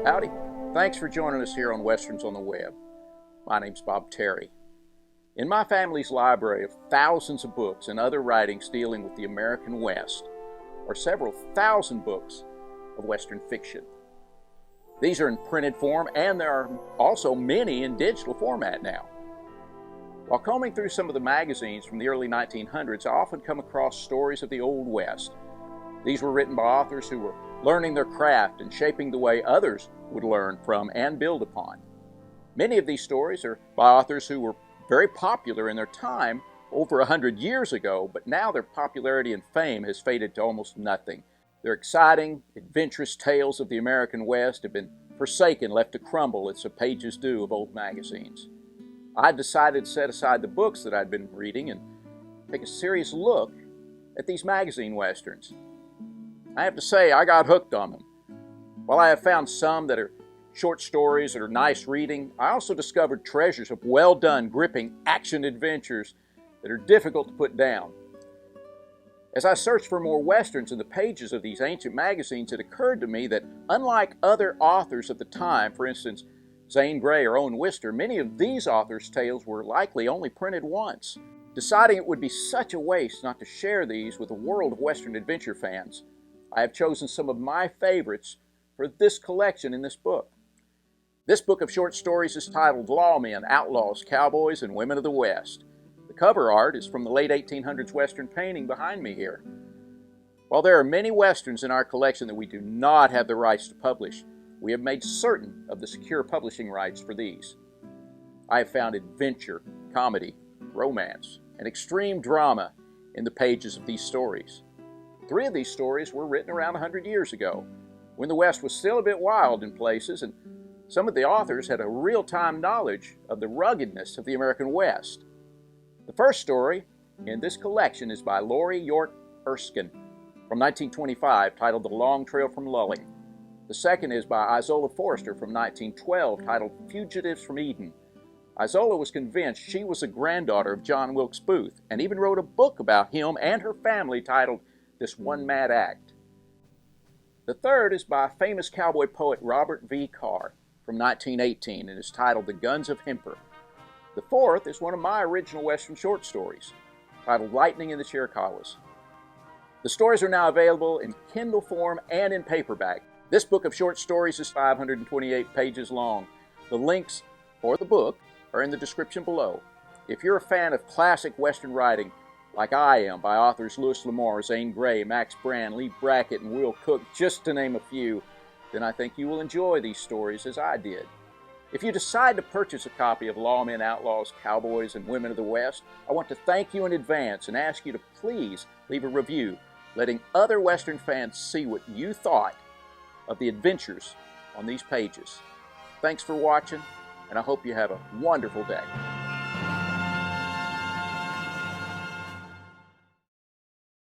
Howdy. Thanks for joining us here on Westerns on the Web. My name's Bob Terry. In my family's library of thousands of books and other writings dealing with the American West are several thousand books of Western fiction. These are in printed form, and there are also many in digital format now. While combing through some of the magazines from the early 1900s, I often come across stories of the Old West. These were written by authors who were learning their craft and shaping the way others would learn from and build upon. Many of these stories are by authors who were very popular in their time over 100 years ago, but now their popularity and fame has faded to almost nothing. Their exciting, adventurous tales of the American West have been forsaken, left to crumble as the pages do of old magazines. I decided to set aside the books that I'd been reading and take a serious look at these magazine westerns. I have to say, I got hooked on them. While I have found some that are short stories that are nice reading, I also discovered treasures of well-done, gripping action adventures that are difficult to put down. As I searched for more westerns in the pages of these ancient magazines, it occurred to me that unlike other authors of the time, for instance, Zane Grey or Owen Wister, many of these authors' tales were likely only printed once. Deciding it would be such a waste not to share these with a world of Western adventure fans, I have chosen some of my favorites for this collection in this book. This book of short stories is titled Lawmen, Outlaws, Cowboys, and Women of the West. The cover art is from the late 1800s Western painting behind me here. While there are many Westerns in our collection that we do not have the rights to publish, we have made certain of the secure publishing rights for these. I have found adventure, comedy, romance, and extreme drama in the pages of these stories. 3 of these stories were written around 100 years ago, when the West was still a bit wild in places, and some of the authors had a real-time knowledge of the ruggedness of the American West. The first story in this collection is by Lori York Erskine from 1925, titled The Long Trail from Lulling. The second is by Izola Forrester from 1912, titled Fugitives from Eden. Izola was convinced she was a granddaughter of John Wilkes Booth, and even wrote a book about him and her family titled This One Mad Act. The third is by famous cowboy poet Robert V. Carr from 1918 and is titled The Guns of Hemper. The fourth is one of my original Western short stories, titled Lightning in the Chiricahuas. The stories are now available in Kindle form and in paperback. This book of short stories is 528 pages long. The links for the book are in the description below. If you're a fan of classic Western writing, like I am, by authors Louis L'Amour, Zane Grey, Max Brand, Lee Brackett, and Will Cook, just to name a few, then I think you will enjoy these stories as I did. If you decide to purchase a copy of Lawmen, Outlaws, Cowboys, and Women of the West, I want to thank you in advance and ask you to please leave a review, letting other Western fans see what you thought of the adventures on these pages. Thanks for watching, and I hope you have a wonderful day.